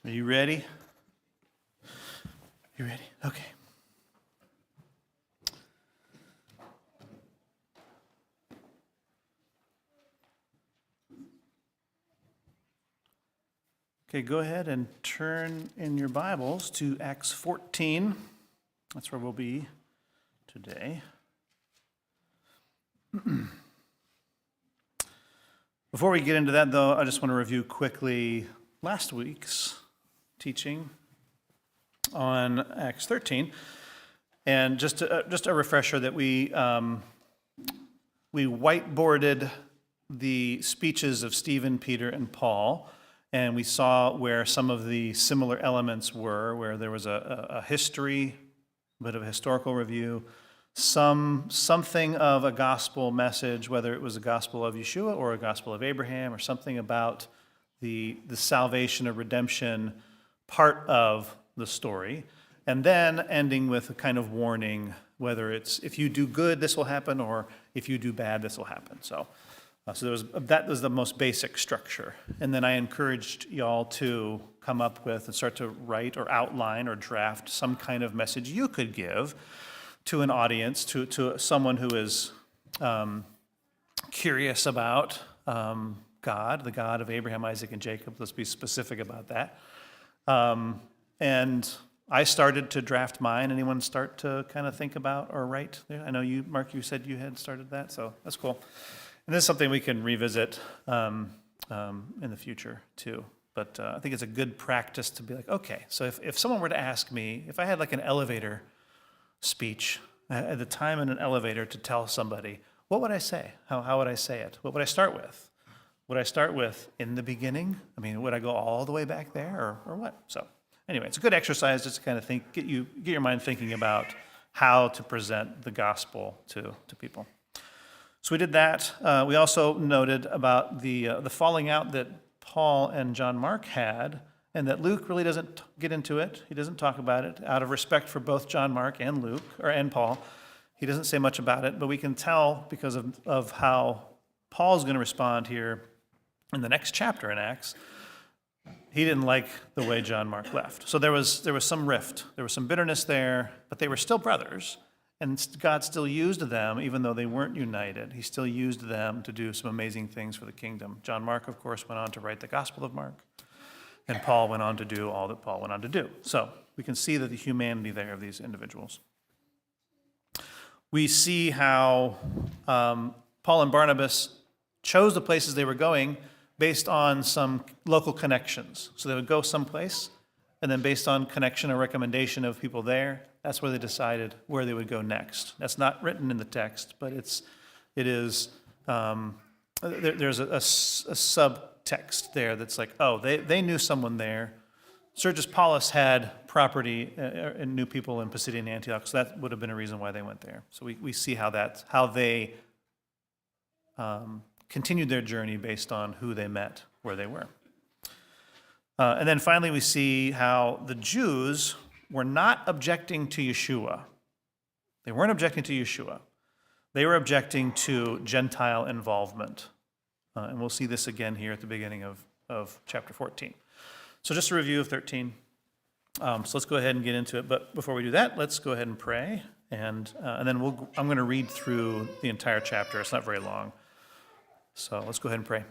Are you ready? You ready? Okay. Okay, go ahead and turn in your Bibles to Acts 14. That's where we'll be today. Before we get into that, though, I just want to review quickly last week's teaching on Acts 13. And just a refresher that we whiteboarded the speeches of Stephen, Peter, and Paul, and we saw where some of the similar elements were, where there was a history, a bit of a historical review, something of a gospel message, whether it was a gospel of Yeshua or a gospel of Abraham, or something about the salvation or redemption part of the story, and then ending with a kind of warning, whether it's if you do good, this will happen, or if you do bad, this will happen. So that was the most basic structure. And then I encouraged y'all to come up with and start to write or outline or draft some kind of message you could give to an audience, to someone who is curious about God, the God of Abraham, Isaac, and Jacob. Let's be specific about that. And I started to draft mine. Anyone start to kind of think about or write there? I know you, Mark, you said you had started that, so that's cool. And this is something we can revisit in the future too. But I think it's a good practice to be like, okay, so if someone were to ask me, if I had like an elevator speech at the time in an elevator to tell somebody, what would I say? How would I say it? What would I start with? Would I start with in the beginning? I mean, would I go all the way back there or what? So anyway, it's a good exercise just to kind of get your mind thinking about how to present the gospel to people. So we did that. We also noted about the falling out that Paul and John Mark had, and that Luke really doesn't get into it. He doesn't talk about it out of respect for both John Mark and Luke, and Paul. He doesn't say much about it, but we can tell because of how Paul's going to respond here in the next chapter in Acts. He didn't like the way John Mark left. So there was some rift. There was some bitterness there, but they were still brothers. And God still used them, even though they weren't united. He still used them to do some amazing things for the kingdom. John Mark, of course, went on to write the Gospel of Mark. And Paul went on to do all that Paul went on to do. So we can see that the humanity there of these individuals. We see how Paul and Barnabas chose the places they were going based on some local connections. So they would go someplace, and then based on connection or recommendation of people there, that's where they decided where they would go next. That's not written in the text, but it is. There's a subtext there that's like, oh, they knew someone there. Sergius Paulus had property and knew people in Pisidian Antioch, so that would have been a reason why they went there. So we see how they continued their journey based on who they met where they were. And then finally we see how the Jews were not objecting to Yeshua. They weren't objecting to Yeshua. They were objecting to Gentile involvement. And we'll see this again here at the beginning of chapter 14. So just a review of 13. So let's go ahead and get into it. But before we do that, let's go ahead and pray. And then I'm going to read through the entire chapter. It's not very long. So let's go ahead and pray.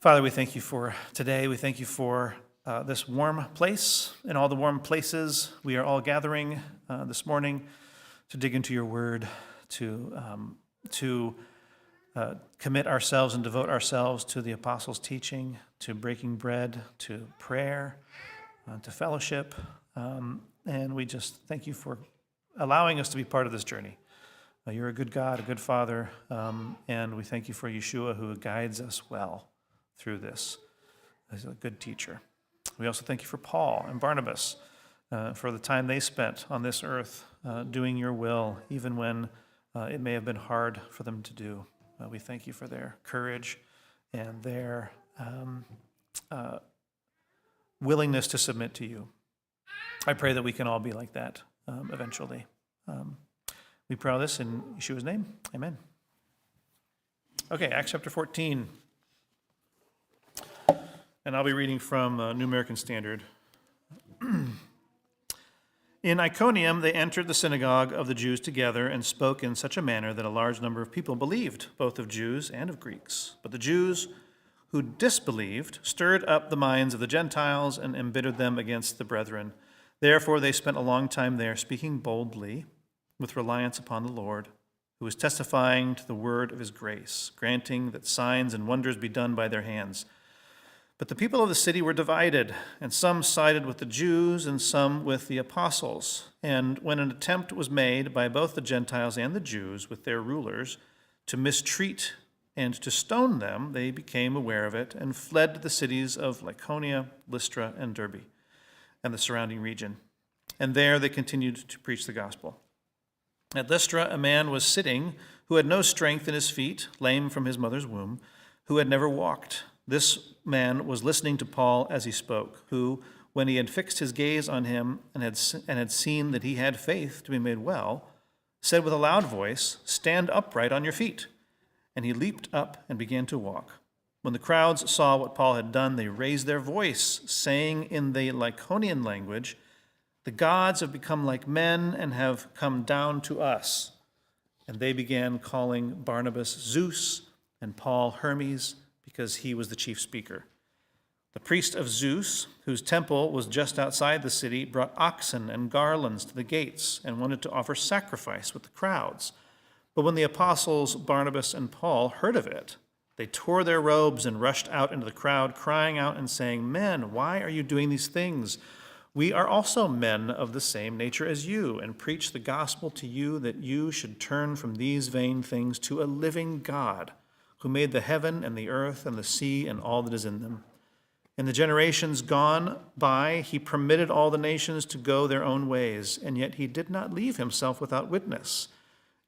Father, we thank you for today. We thank you for this warm place and all the warm places we are all gathering this morning to dig into your word, to commit ourselves and devote ourselves to the apostles' teaching, to breaking bread, to prayer, to fellowship. And we just thank you for allowing us to be part of this journey. You're a good God, a good Father, and we thank you for Yeshua who guides us well through this as a good teacher. We also thank you for Paul and Barnabas, for the time they spent on this earth doing your will, even when it may have been hard for them to do. We thank you for their courage and their willingness to submit to you. I pray that we can all be like that eventually. We pray all this in Yeshua's name. Amen. Okay, Acts chapter 14. and I'll be reading from New American Standard. In Iconium, they entered the synagogue of the Jews together and spoke in such a manner that a large number of people believed, both of Jews and of Greeks. But the Jews who disbelieved stirred up the minds of the Gentiles and embittered them against the brethren. Therefore, they spent a long time there, speaking boldly with reliance upon the Lord, who was testifying to the word of his grace, granting that signs and wonders be done by their hands. But the people of the city were divided, and some sided with the Jews and some with the apostles. And when an attempt was made by both the Gentiles and the Jews with their rulers to mistreat and to stone them, they became aware of it and fled to the cities of Lycaonia, Lystra, and Derbe, and the surrounding region. And there they continued to preach the gospel. At Lystra, a man was sitting who had no strength in his feet, lame from his mother's womb, who had never walked. This man was listening to Paul as he spoke, who, when he had fixed his gaze on him and had seen that he had faith to be made well, said with a loud voice, "Stand upright on your feet." And he leaped up and began to walk. When the crowds saw what Paul had done, they raised their voice, saying in the Lycaonian language, "The gods have become like men and have come down to us." And they began calling Barnabas Zeus and Paul Hermes, because he was the chief speaker. The priest of Zeus, whose temple was just outside the city, brought oxen and garlands to the gates and wanted to offer sacrifice with the crowds. But when the apostles Barnabas and Paul heard of it, they tore their robes and rushed out into the crowd, crying out and saying, "Men, why are you doing these things? We are also men of the same nature as you, and preach the gospel to you that you should turn from these vain things to a living God, who made the heaven and the earth and the sea and all that is in them. In the generations gone by, he permitted all the nations to go their own ways, and yet he did not leave himself without witness,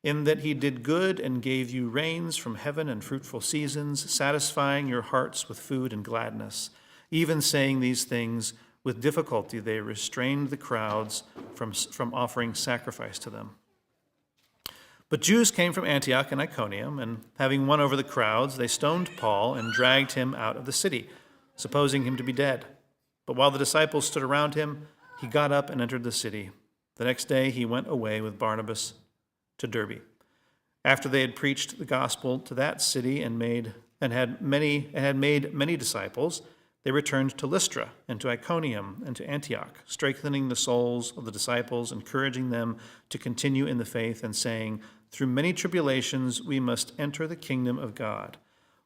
in that he did good and gave you rains from heaven and fruitful seasons, satisfying your hearts with food and gladness. Even saying these things, with difficulty they restrained the crowds from offering sacrifice to them. But Jews came from Antioch and Iconium, and having won over the crowds, they stoned Paul and dragged him out of the city, supposing him to be dead. But while the disciples stood around him, he got up and entered the city. The next day he went away with Barnabas to Derbe. After they had preached the gospel to that city and had made many disciples, they returned to Lystra and to Iconium and to Antioch, strengthening the souls of the disciples, encouraging them to continue in the faith, and saying, "Through many tribulations we must enter the kingdom of God."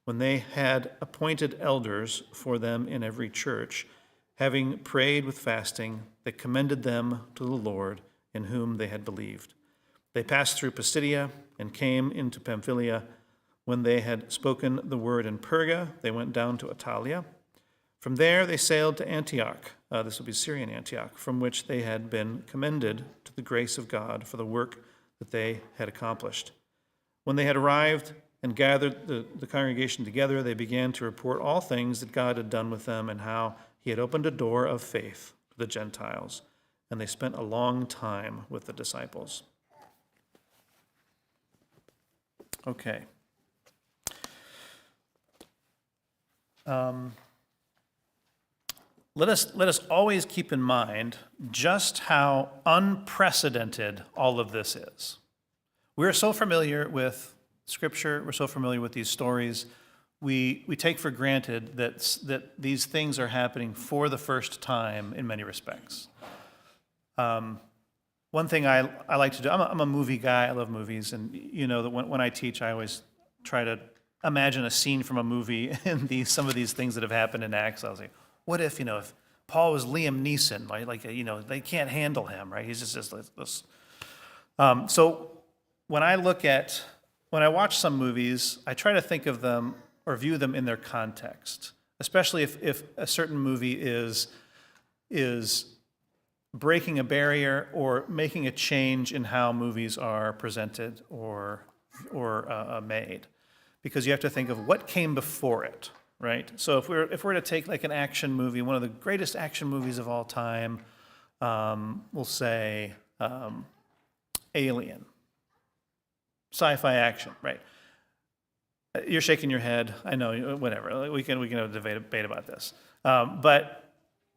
When they had appointed elders for them in every church, having prayed with fasting, they commended them to the Lord in whom they had believed. They passed through Pisidia and came into Pamphylia. When they had spoken the word in Perga, they went down to Attalia. From there they sailed to Antioch, this will be Syrian Antioch, from which they had been commended to the grace of God for the work that they had accomplished. When they had arrived and gathered the congregation together, they began to report all things that God had done with them and how he had opened a door of faith to the Gentiles. And they spent a long time with the disciples. Okay. Let us always keep in mind just how unprecedented all of this is. We're so familiar with Scripture, we're so familiar with these stories, we take for granted that these things are happening for the first time in many respects. One thing I like to do, I'm a movie guy, I love movies, and you know that when I teach, I always try to imagine a scene from a movie and some of these things that have happened in Acts. I was like, what if Paul was Liam Neeson, right? They can't handle him, right? He's just this. So when I watch some movies, I try to think of them or view them in their context, especially if a certain movie is breaking a barrier or making a change in how movies are presented or made, because you have to think of what came before it. Right. So if we're to take like an action movie, one of the greatest action movies of all time, we'll say Alien, sci-fi action, right? You're shaking your head. I know, whatever. We can have a debate about this. But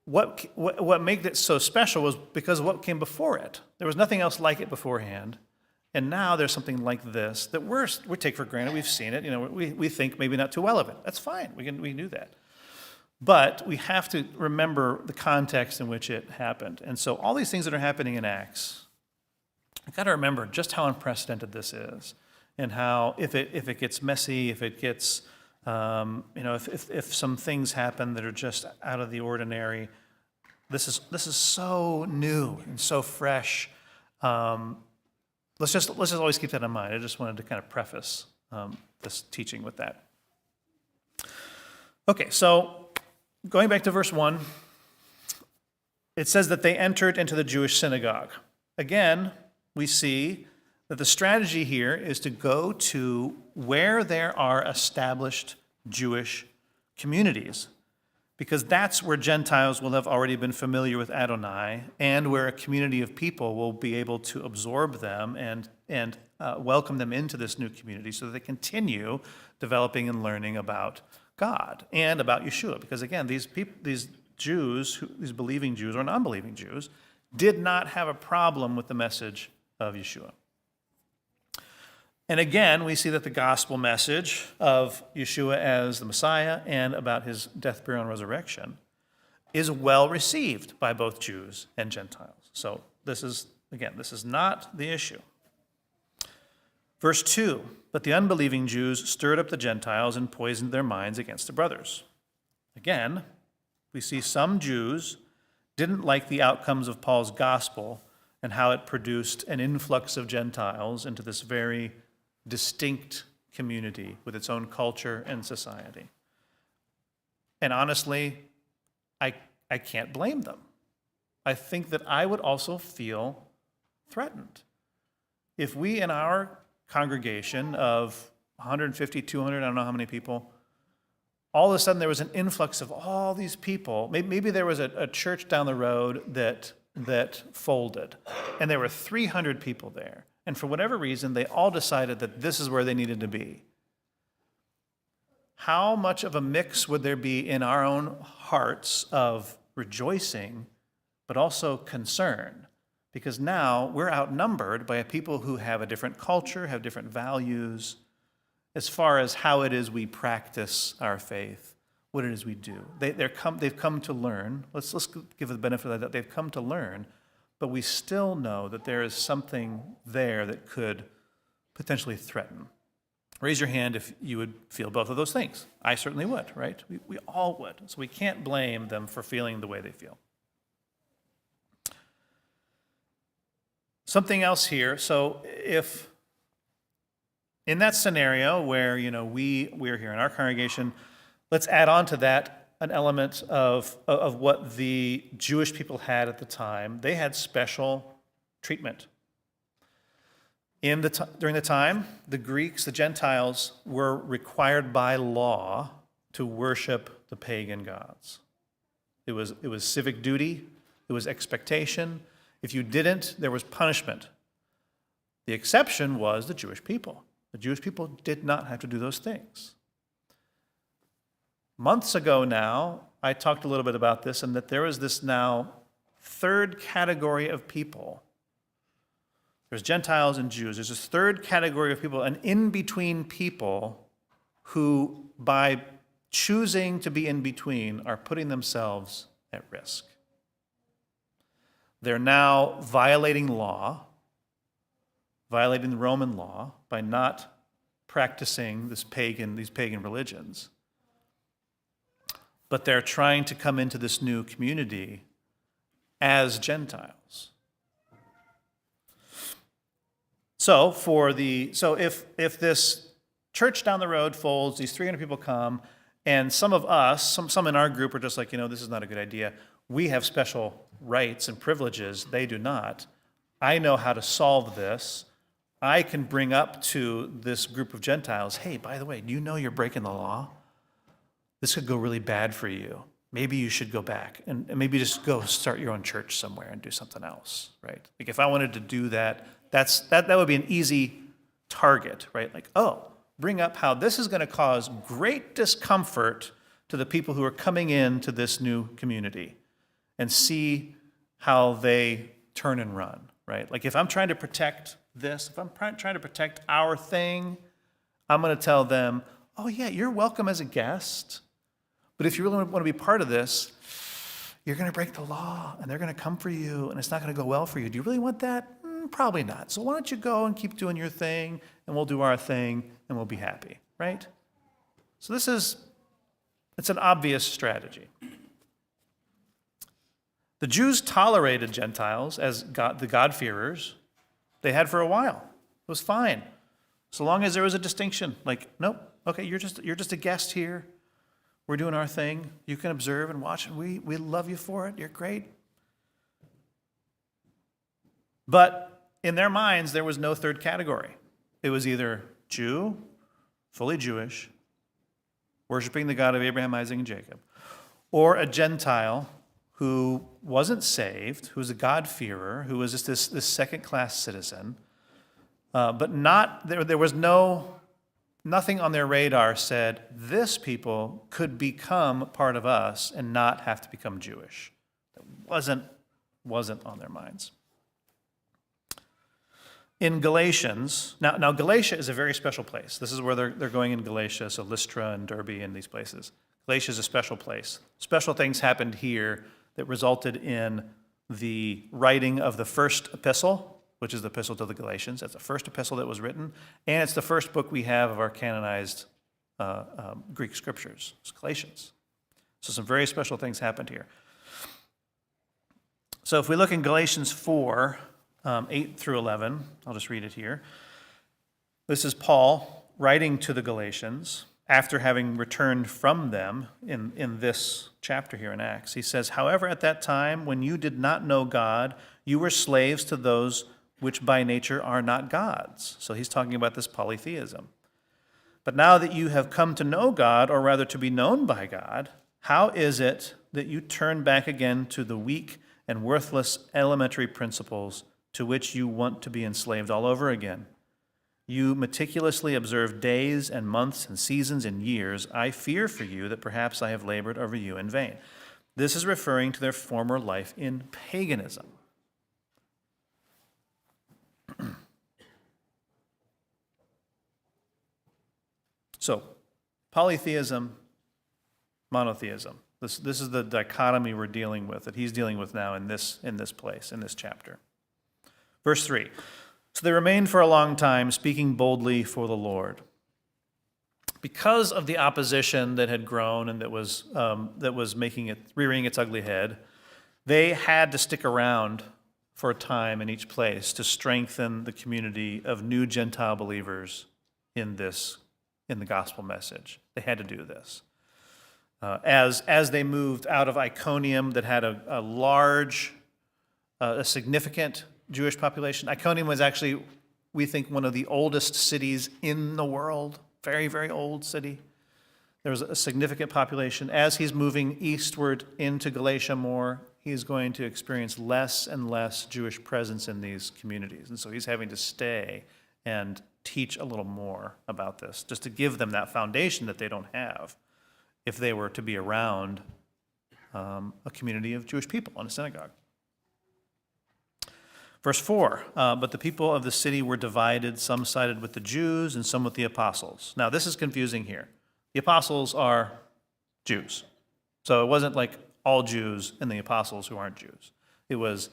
what made it so special was because of what came before it. There was nothing else like it beforehand. And now there's something like this that we take for granted. We've seen it. We think maybe not too well of it. That's fine. We can do that. But we have to remember the context in which it happened. And so all these things that are happening in Acts, I've got to remember just how unprecedented this is, and how if it gets messy, if it gets, if some things happen that are just out of the ordinary, this is so new and so fresh. Let's just always keep that in mind. I just wanted to kind of preface this teaching with that. Okay, so going back to verse 1, it says that they entered into the Jewish synagogue. Again, we see that the strategy here is to go to where there are established Jewish communities, because that's where Gentiles will have already been familiar with Adonai, and where a community of people will be able to absorb them and welcome them into this new community so that they continue developing and learning about God and about Yeshua. Because again, these Jews, these believing Jews or non-believing Jews, did not have a problem with the message of Yeshua. And again, we see that the gospel message of Yeshua as the Messiah and about his death, burial, and resurrection is well received by both Jews and Gentiles. So this is not the issue. Verse 2, but the unbelieving Jews stirred up the Gentiles and poisoned their minds against the brothers. Again, we see some Jews didn't like the outcomes of Paul's gospel and how it produced an influx of Gentiles into this very distinct community with its own culture and society. And honestly, I can't blame them. I think that I would also feel threatened. If we in our congregation of 150, 200, I don't know how many people, all of a sudden there was an influx of all these people. Maybe there was a church down the road that folded, and there were 300 people there. And for whatever reason, they all decided that this is where they needed to be. How much of a mix would there be in our own hearts of rejoicing, but also concern? Because now we're outnumbered by people who have a different culture, have different values, as far as how it is we practice our faith, what it is we do. They've come to learn. Let's give the benefit of that. They've come to learn, but we still know that there is something there that could potentially threaten. Raise your hand if you would feel both of those things. I certainly would, right? We all would. So we can't blame them for feeling the way they feel. Something else here. So if in that scenario where we're here in our congregation, let's add on to that an element of what the Jewish people had at the time. They had special treatment. During the time, the Greeks, the Gentiles, were required by law to worship the pagan gods. It was civic duty. It was expectation. If you didn't, there was punishment. The exception was the Jewish people. The Jewish people did not have to do those things. Months ago now, I talked a little bit about this, and that there is this now third category of people. There's Gentiles and Jews. There's this third category of people, an in-between people who, by choosing to be in between, are putting themselves at risk. They're now violating law, violating the Roman law by not practicing these pagan religions. But they're trying to come into this new community as Gentiles. So if this church down the road folds, these 300 people come, and some of us, some in our group are just like, this is not a good idea. We have special rights and privileges. They do not. I know how to solve this. I can bring up to this group of Gentiles, hey, by the way, do you know you're breaking the law? This could go really bad for you. Maybe you should go back and maybe just go start your own church somewhere and do something else, right? Like if I wanted to do that, that would be an easy target, right? Like, oh, bring up how this is going to cause great discomfort to the people who are coming into this new community and see how they turn and run, right? Like if I'm trying to protect this, if I'm trying to protect our thing, I'm going to tell them, oh yeah, you're welcome as a guest, but if you really want to be part of this, you're going to break the law and they're going to come for you and it's not going to go well for you. Do you really want that? Probably not. So why don't you go and keep doing your thing and we'll do our thing and we'll be happy, right? So it's an obvious strategy. The Jews tolerated Gentiles as the God-fearers. They had for a while. It was fine. So long as there was a distinction, like, nope, okay, you're just a guest here. We're doing our thing. You can observe and watch, and we love you for it. You're great. But in their minds, there was no third category. It was either Jew, fully Jewish, worshiping the God of Abraham, Isaac, and Jacob, or a Gentile who wasn't saved, who was a God-fearer, who was just this second-class citizen, but there was nothing on their radar said, this people could become part of us and not have to become Jewish. It wasn't on their minds. In Galatians, now Galatia is a very special place. This is where they're going in Galatia, so Lystra and Derbe and these places. Galatia is a special place. Special things happened here that resulted in the writing of the first epistle, which is the epistle to the Galatians. That's the first epistle that was written, and it's the first book we have of our canonized Greek scriptures. It's Galatians. So some very special things happened here. So if we look in Galatians 4, 8 through 11, I'll just read it here. This is Paul writing to the Galatians after having returned from them in this chapter here in Acts. He says, however, at that time, when you did not know God, you were slaves to those which by nature are not gods. So he's talking about this polytheism. But now that you have come to know God, or rather to be known by God, how is it that you turn back again to the weak and worthless elementary principles to which you want to be enslaved all over again? You meticulously observe days and months and seasons and years. I fear for you that perhaps I have labored over you in vain. This is referring to their former life in paganism. So, polytheism, monotheism. This is the dichotomy we're dealing with, that he's dealing with now in this place, in this chapter. Verse 3, so they remained for a long time, speaking boldly for the Lord. Because of the opposition that had grown and that was rearing its ugly head, they had to stick around for a time in each place to strengthen the community of new Gentile believers in the gospel message. They had to do this. As they moved out of Iconium, that had a large, significant Jewish population. Iconium was actually, we think, one of the oldest cities in the world. Very, very old city. There was a significant population. As he's moving eastward into Galatia more, he's going to experience less and less Jewish presence in these communities. And so he's having to stay and teach a little more about this, just to give them that foundation that they don't have if they were to be around a community of Jewish people in a synagogue. Verse 4, but the people of the city were divided. Some sided with the Jews and some with the apostles. Now, this is confusing here. The apostles are Jews. So it wasn't like all Jews and the apostles who aren't Jews. It was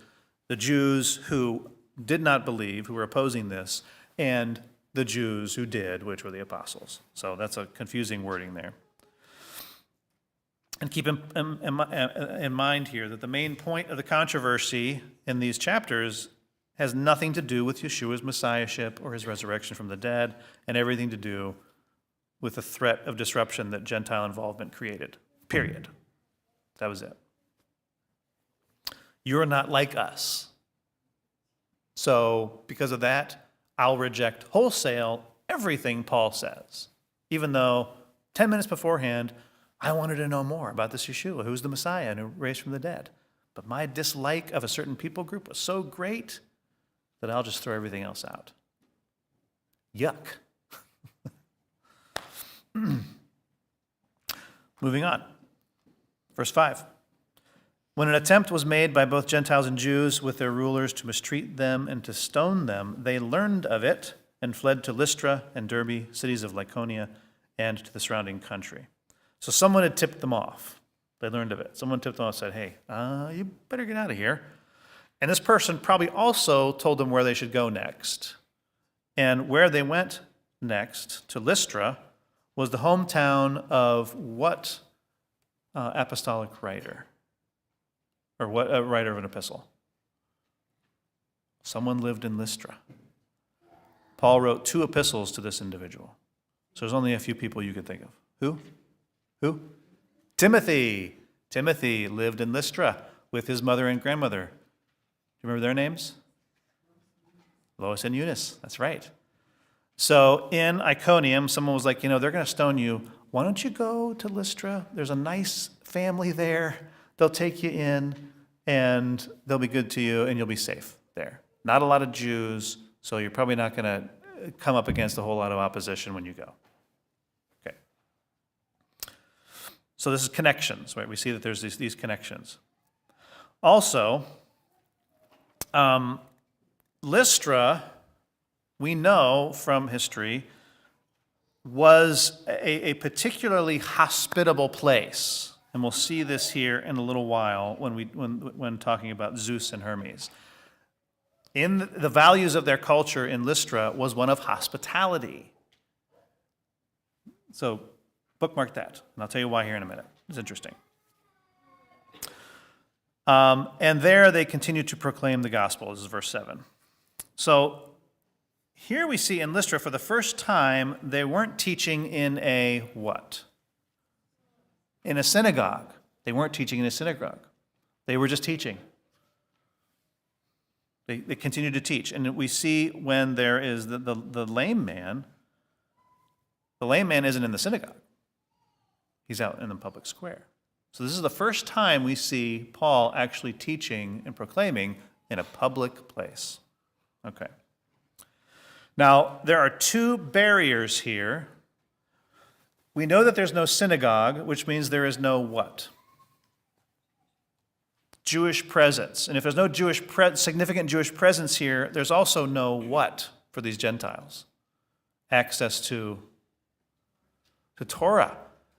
the Jews who did not believe, who were opposing this, and the Jews who did, which were the apostles. So that's a confusing wording there. And keep in mind here that the main point of the controversy in these chapters has nothing to do with Yeshua's messiahship or his resurrection from the dead, and everything to do with the threat of disruption that Gentile involvement created. Period. That was it. You're not like us. So because of that, I'll reject wholesale everything Paul says, even though 10 minutes beforehand, I wanted to know more about this Yeshua, who's the Messiah and who raised from the dead. But my dislike of a certain people group was so great that I'll just throw everything else out. Yuck. Moving on. Verse 5. When an attempt was made by both Gentiles and Jews with their rulers to mistreat them and to stone them, they learned of it and fled to Lystra and Derbe, cities of Lycaonia, and to the surrounding country. So someone had tipped them off. They learned of it. Someone tipped them off and said, hey, you better get out of here. And this person probably also told them where they should go next. And where they went next, to Lystra, was the hometown of what apostolic writer? Or what writer of an epistle? Someone lived in Lystra. Paul wrote 2 epistles to this individual. So there's only a few people you could think of. Who? Timothy. Timothy lived in Lystra with his mother and grandmother. Do you remember their names? Lois and Eunice. That's right. So in Iconium, someone was like, they're going to stone you. Why don't you go to Lystra? There's a nice family there. They'll take you in, and they'll be good to you, and you'll be safe there. Not a lot of Jews, so you're probably not going to come up against a whole lot of opposition when you go. Okay. So this is connections, right? We see that there's these connections. Also, Lystra, we know from history, was a particularly hospitable place. And we'll see this here in a little while when talking about Zeus and Hermes. In the values of their culture in Lystra was one of hospitality. So bookmark that, and I'll tell you why here in a minute. It's interesting. And there they continued to proclaim the gospel. This is verse 7. So here we see in Lystra, for the first time, they weren't teaching in a what? In a synagogue. They weren't teaching in a synagogue. They were just teaching. They continued to teach. And we see when there is the lame man, the lame man isn't in the synagogue. He's out in the public square. So this is the first time we see Paul actually teaching and proclaiming in a public place. Okay. Now, there are 2 barriers here. We know that there's no synagogue, which means there is no what? Jewish presence. And if there's no significant Jewish presence here, there's also no what for these Gentiles? Access to Torah.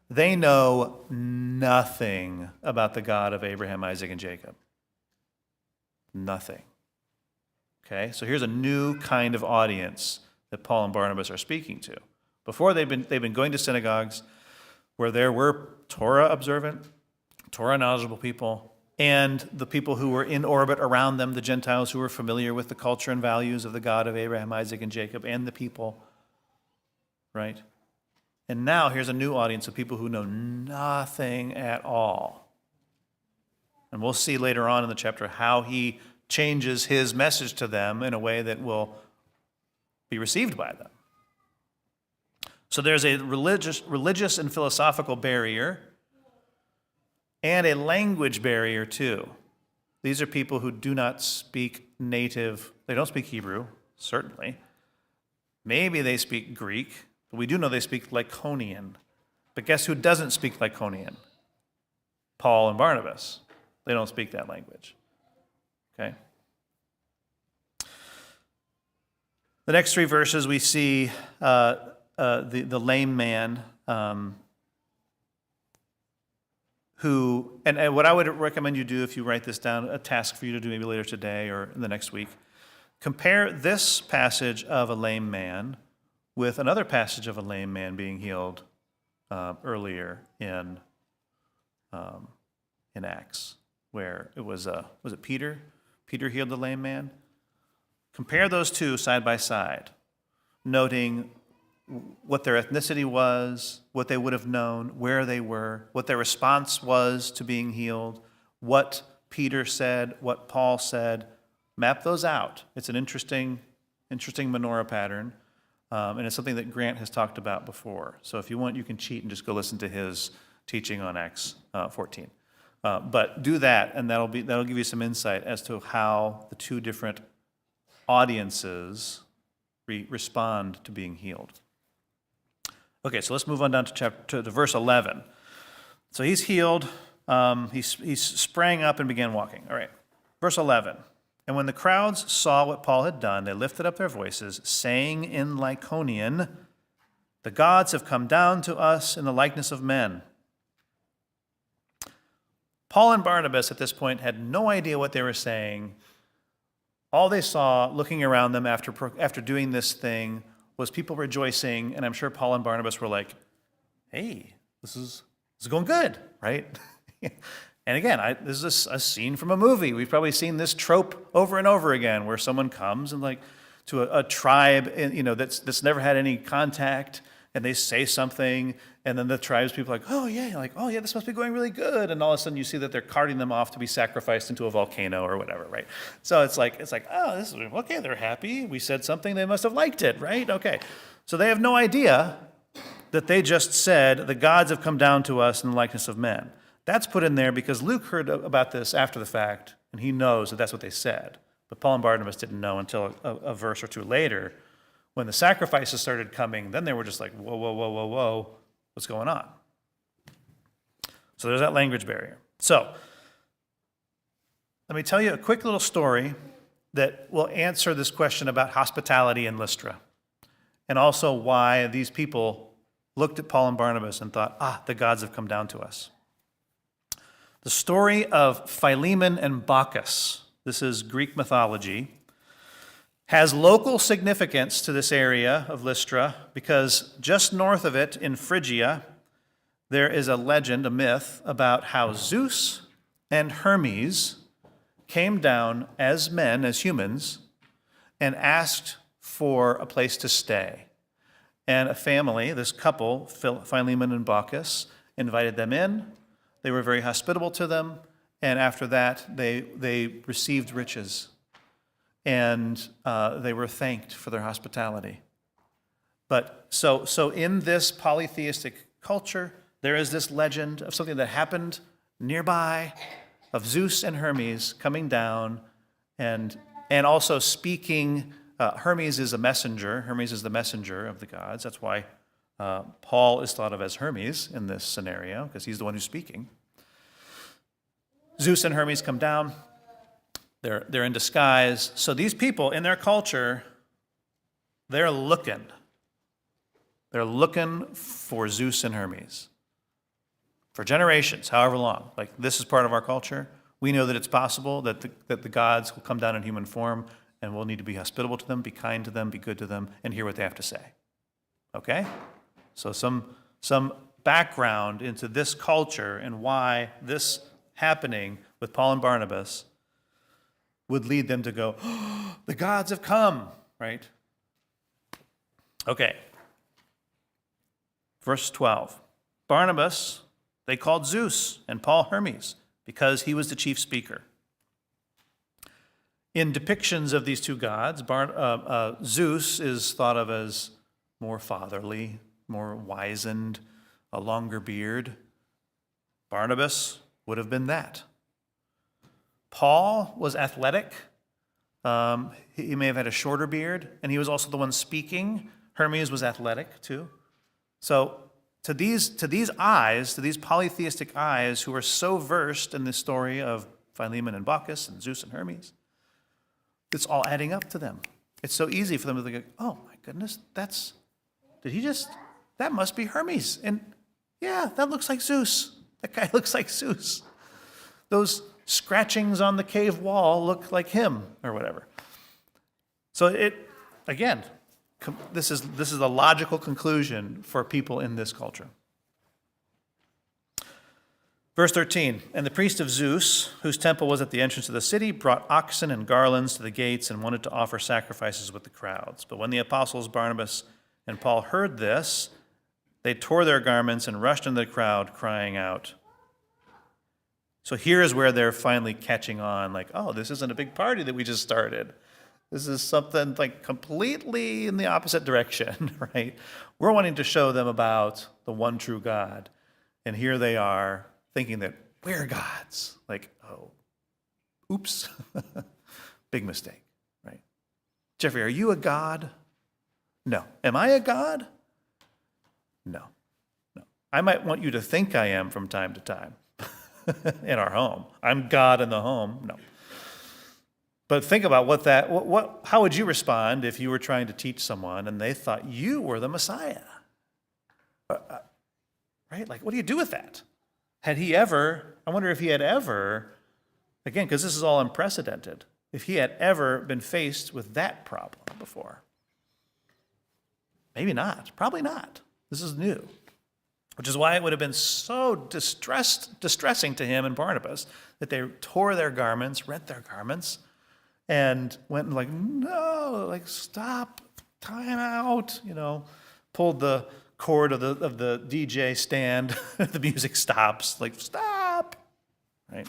They know nothing about the God of Abraham, Isaac, and Jacob. Nothing. Okay, so here's a new kind of audience that Paul and Barnabas are speaking to. Before they've been going to synagogues where there were Torah observant, Torah knowledgeable people, and the people who were in orbit around them, the Gentiles who were familiar with the culture and values of the God of Abraham, Isaac, and Jacob, and the people, right? And now here's a new audience of people who know nothing at all. And we'll see later on in the chapter how he changes his message to them in a way that will be received by them. So there's a religious and philosophical barrier and a language barrier too. These are people who do not speak native, they don't speak Hebrew, certainly. Maybe they speak Greek, but we do know they speak Lycaonian. But guess who doesn't speak Lycaonian? Paul and Barnabas. They don't speak that language. Okay? The next 3 verses we see the lame man who, and what I would recommend you do if you write this down, a task for you to do maybe later today or in the next week, compare this passage of a lame man with another passage of a lame man being healed earlier in Acts, where it was it Peter? Peter healed the lame man. Compare those 2 side by side, noting what their ethnicity was, what they would have known, where they were, what their response was to being healed, what Peter said, what Paul said. Map those out. It's an interesting menorah pattern, and it's something that Grant has talked about before. So if you want, you can cheat and just go listen to his teaching on Acts 14. But do that, and that'll give you some insight as to how the 2 different audiences respond to being healed. Okay, so let's move on down to verse 11. So he's healed. He sprang up and began walking. All right, verse 11. And when the crowds saw what Paul had done, they lifted up their voices, saying in Lycaonian, "The gods have come down to us in the likeness of men." Paul and Barnabas at this point had no idea what they were saying. All they saw looking around them after doing this thing was people rejoicing, and I'm sure Paul and Barnabas were like, hey, this is going good, right? And again, this is a scene from a movie. We've probably seen this trope over and over again where someone comes and like to a tribe that's never had any contact, and they say something, and then the tribe's people are like, oh yeah, this must be going really good. And all of a sudden you see that they're carting them off to be sacrificed into a volcano or whatever, right? So it's like, oh, this is okay, they're happy. We said something, they must have liked it, right? Okay. So they have no idea that they just said, the gods have come down to us in the likeness of men. That's put in there because Luke heard about this after the fact, and he knows that that's what they said. But Paul and Barnabas didn't know until a verse or two later. When the sacrifices started coming, then they were just like, whoa, what's going on? So there's that language barrier. So let me tell you a quick little story that will answer this question about hospitality in Lystra, and also why these people looked at Paul and Barnabas and thought, the gods have come down to us. The story of Philemon and Bacchus, this is Greek mythology, has local significance to this area of Lystra because just north of it in Phrygia, there is a legend, a myth, about how Zeus and Hermes came down as men, as humans, and asked for a place to stay. And a family, this couple, Philemon and Bacchus, invited them in. They were very hospitable to them, and after that, they received riches. And they were thanked for their hospitality. But so in this polytheistic culture, there is this legend of something that happened nearby, of Zeus and Hermes coming down and also speaking. Hermes is a messenger. Hermes is the messenger of the gods. That's why Paul is thought of as Hermes in this scenario, because he's the one who's speaking. Zeus and Hermes come down. They're in disguise. So these people, in their culture, they're looking. They're looking for Zeus and Hermes. For generations, however long. Like, this is part of our culture. We know that it's possible that the gods will come down in human form, and we'll need to be hospitable to them, be kind to them, be good to them, and hear what they have to say. Okay? So some background into this culture and why this happening with Paul and Barnabas would lead them to go, the gods have come, right? Okay. Verse 12. Barnabas, they called Zeus, and Paul Hermes, because he was the chief speaker. In depictions of these two gods, Zeus is thought of as more fatherly, more wizened, a longer beard. Barnabas would have been that. Paul was athletic. He may have had a shorter beard, and he was also the one speaking. Hermes was athletic too. So to these eyes, to these polytheistic eyes who are so versed in the story of Philemon and Bacchus and Zeus and Hermes, it's all adding up to them. It's so easy for them to think, oh my goodness, that must be Hermes. And yeah, that looks like Zeus. That guy looks like Zeus. Those scratchings on the cave wall look like him, or whatever. So this is a logical conclusion for people in this culture. Verse 13, and the priest of Zeus, whose temple was at the entrance of the city, brought oxen and garlands to the gates and wanted to offer sacrifices with the crowds. But when the apostles Barnabas and Paul heard this, they tore their garments and rushed into the crowd, crying out. So here is where they're finally catching on, like, oh, this isn't a big party that we just started. This is something like completely in the opposite direction, right? We're wanting to show them about the one true God. And here they are thinking that we're gods. Like, oh, oops. Big mistake, right? Jeffrey, are you a god? No. Am I a god? No, no. I might want you to think I am from time to time in our home. I'm God in the home. No. But think about how would you respond if you were trying to teach someone and they thought you were the Messiah? Right? Like, what do you do with that? I wonder if he had ever, again, because this is all unprecedented, if he had ever been faced with that problem before. Maybe not. Probably not. This is new. Which is why it would have been so distressing to him and Barnabas that they tore their garments, rent their garments, and went and like, no, like, stop, time out, pulled the cord of the DJ stand, the music stops, like, stop, right?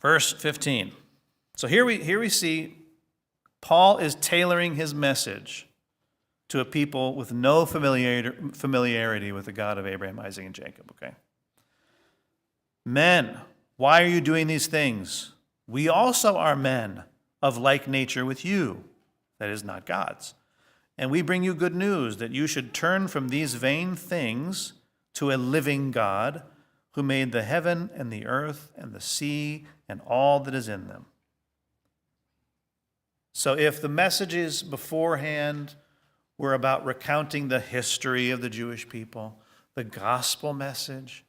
Verse 15. So here we see Paul is tailoring his message to a people with no familiarity with the God of Abraham, Isaac, and Jacob, okay? Men, why are you doing these things? We also are men of like nature with you, that is, not God's. And we bring you good news that you should turn from these vain things to a living God who made the heaven and the earth and the sea and all that is in them. So if the messages beforehand were about recounting the history of the Jewish people, the gospel message,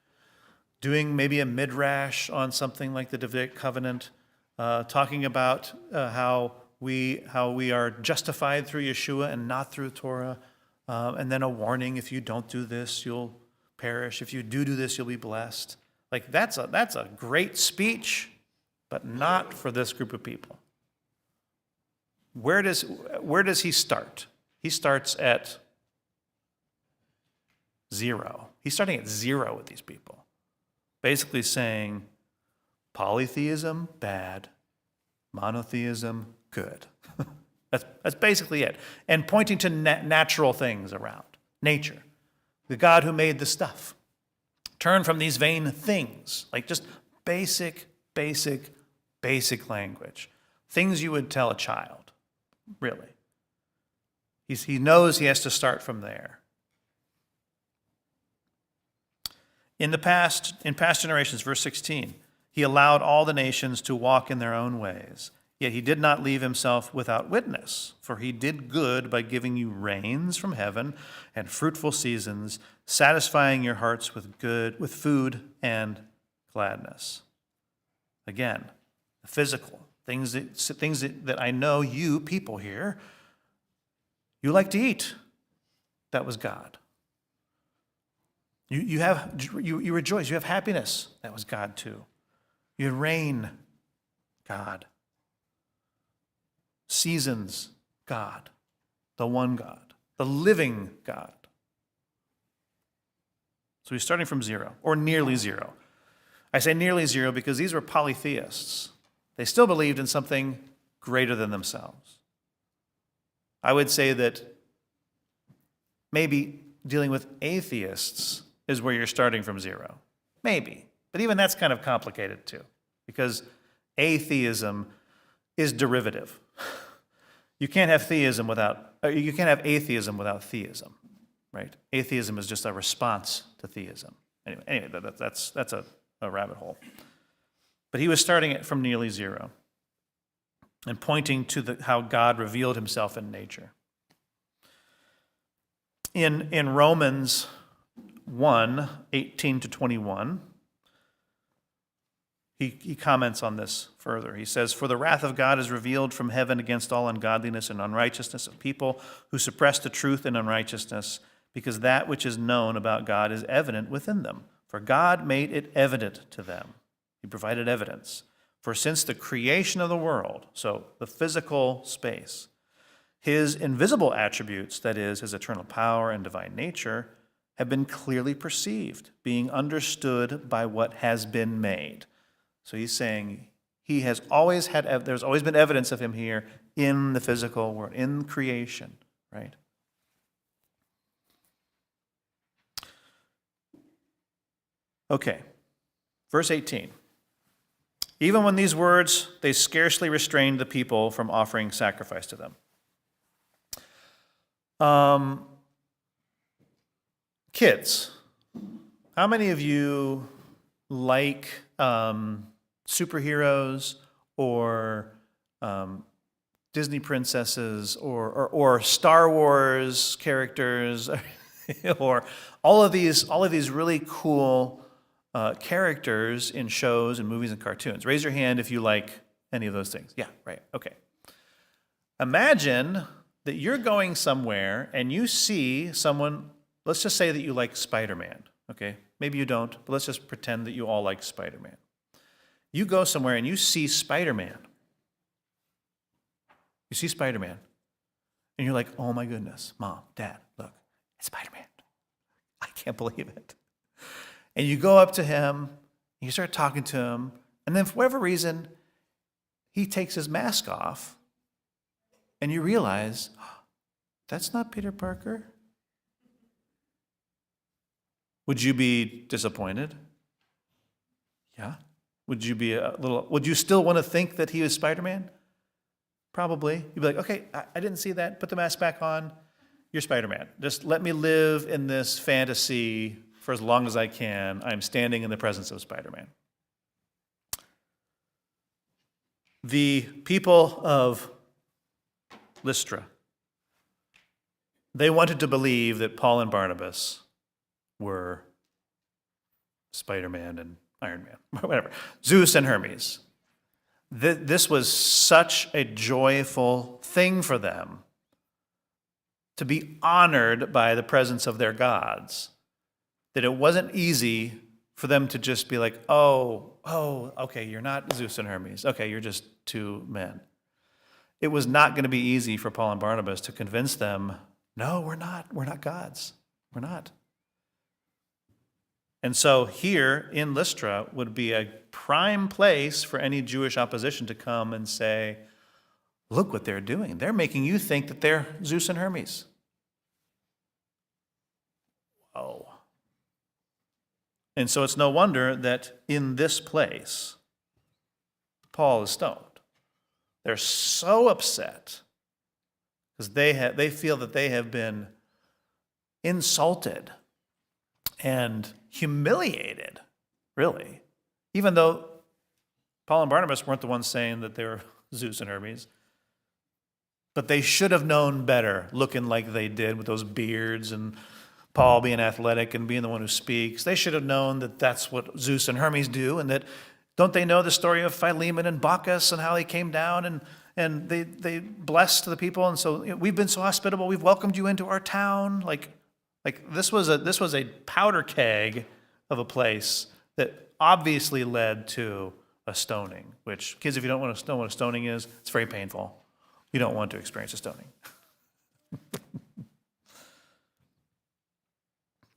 doing maybe a midrash on something like the Davidic covenant, talking about how we are justified through Yeshua and not through Torah, and then a warning: if you don't do this, you'll perish. If you do this, you'll be blessed. Like, that's a great speech, but not for this group of people. Where does he start? He starts at 0. He's starting at 0 with these people, basically saying polytheism, bad; monotheism, good. That's basically it. And pointing to natural things around, nature, the God who made the stuff. Turn from these vain things, like just basic language. Things you would tell a child, really. He knows he has to start from there. In past generations, verse 16, he allowed all the nations to walk in their own ways. Yet he did not leave himself without witness, for he did good by giving you rains from heaven and fruitful seasons, satisfying your hearts with food and gladness. Again, the physical things that I know you people here, you like to eat. That was God. You rejoice. You have happiness. That was God too. You had rain. God. Seasons. God. The one God. The living God. So he's starting from 0, or nearly 0. I say nearly 0 because these were polytheists. They still believed in something greater than themselves. I would say that maybe dealing with atheists is where you're starting from 0. Maybe. But even that's kind of complicated too, because atheism is derivative. You can't have atheism without theism, right? Atheism is just a response to theism. Anyway, that's a rabbit hole. But he was starting it from nearly 0 and pointing to how God revealed himself in nature. In Romans 1:18-21, he comments on this further. He says, "For the wrath of God is revealed from heaven against all ungodliness and unrighteousness of people who suppress the truth in unrighteousness, because that which is known about God is evident within them. For God made it evident to them." He provided evidence. "For since the creation of the world," so the physical space, "his invisible attributes, that is, his eternal power and divine nature, have been clearly perceived, being understood by what has been made." So he's saying there's always been evidence of him here in the physical world, in creation, right? Okay, verse 18. "Even when these words, they scarcely restrained the people from offering sacrifice to them." Kids, how many of you like superheroes or Disney princesses or Star Wars characters or all of these really cool characters in shows and movies and cartoons? Raise your hand if you like any of those things. Yeah, right. Okay. Imagine that you're going somewhere and you see someone. Let's just say that you like Spider-Man. Okay, maybe you don't, but let's just pretend that you all like Spider-Man. You go somewhere and you see Spider-Man. You see Spider-Man, and you're like, oh my goodness, Mom, Dad, look, it's Spider-Man. I can't believe it. And you go up to him, and you start talking to him, and then for whatever reason, he takes his mask off, and you realize, oh, that's not Peter Parker. Would you be disappointed? Yeah. Would you still want to think that he was Spider-Man? Probably. You'd be like, okay, I didn't see that. Put the mask back on. You're Spider-Man. Just let me live in this fantasy for as long as I can. I'm standing in the presence of Spider-Man. The people of Lystra, they wanted to believe that Paul and Barnabas were Spider-Man and Iron Man, whatever, Zeus and Hermes. This was such a joyful thing for them to be honored by the presence of their gods, that it wasn't easy for them to just be like, oh, okay, you're not Zeus and Hermes. Okay, you're just two men. It was not going to be easy for Paul and Barnabas to convince them, no, we're not. We're not gods. We're not. And so here in Lystra would be a prime place for any Jewish opposition to come and say, look what they're doing. They're making you think that they're Zeus and Hermes. Whoa. And so it's no wonder that in this place, Paul is stoned. They're so upset because they feel that they have been insulted and humiliated, really, even though Paul and Barnabas weren't the ones saying that they were Zeus and Hermes. But they should have known better, looking like they did with those beards and Paul being athletic and being the one who speaks. They should have known that that's what Zeus and Hermes do, and that don't they know the story of Philemon and Bacchus and how they came down and they blessed the people, and so we've been so hospitable, we've welcomed you into our town. Like this was a powder keg of a place that obviously led to a stoning, which, kids, if you don't want to know what a stoning is, it's very painful. You don't want to experience a stoning.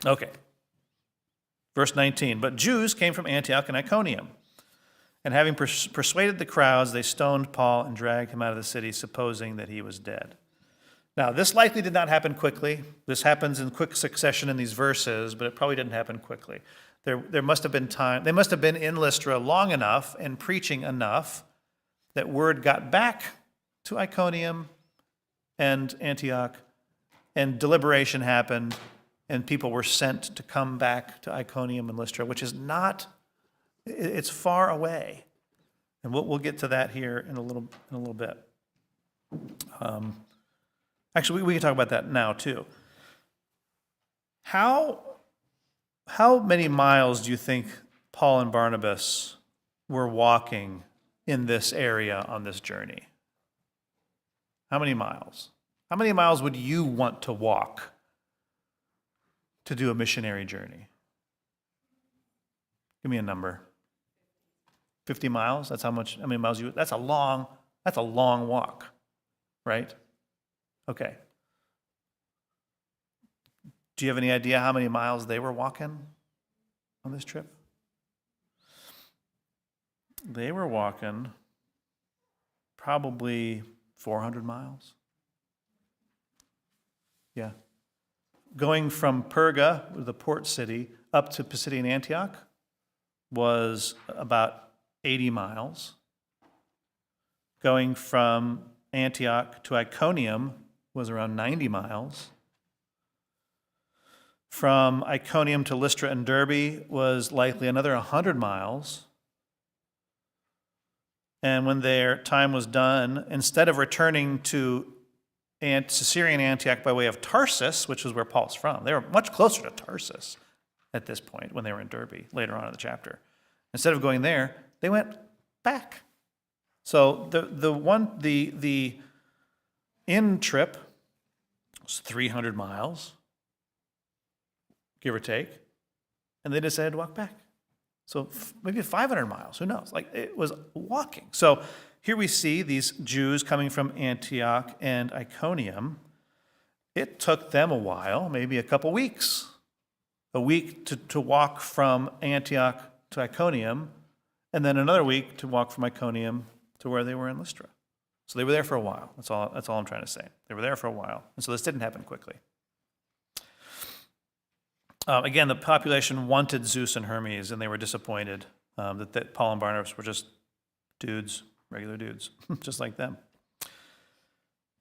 Okay. Verse 19, but Jews came from Antioch and Iconium, and having persuaded the crowds, they stoned Paul and dragged him out of the city, supposing that he was dead. Now, this likely did not happen quickly. This happens in quick succession in these verses, but it probably didn't happen quickly. There must have been time. They must have been in Lystra long enough and preaching enough that word got back to Iconium and Antioch, and deliberation happened, and people were sent to come back to Iconium and Lystra, which is not, it's far away. And we'll get to that here in a little bit. Actually, we can talk about that now, too. How many miles do you think Paul and Barnabas were walking in this area on this journey? How many miles? How many miles would you want to walk to do a missionary journey? Give me a number. 50 miles? That's how many miles that's a long walk, right? Okay. Do you have any idea how many miles they were walking on this trip? They were walking probably 400 miles. Yeah. Going from Perga, the port city, up to Pisidian Antioch was about 80 miles. Going from Antioch to Iconium was around 90 miles. from Iconium to Lystra and Derbe was likely another 100 miles. And when their time was done, instead of returning to Syrian Antioch by way of Tarsus, which is where Paul's from, they were much closer to Tarsus at this point when they were in Derbe later on in the chapter. Instead of going there, they went back. So the in trip was 300 miles, give or take, and they decided to walk back. So maybe 500 miles, who knows? Like, it was walking. So here we see these Jews coming from Antioch and Iconium. It took them a while, maybe a couple weeks, a week to walk from Antioch to Iconium, and then another week to walk from Iconium to where they were in Lystra. So they were there for a while. That's all I'm trying to say. They were there for a while. And so this didn't happen quickly. Again, the population wanted Zeus and Hermes, and they were disappointed that Paul and Barnabas were just dudes, regular dudes, just like them.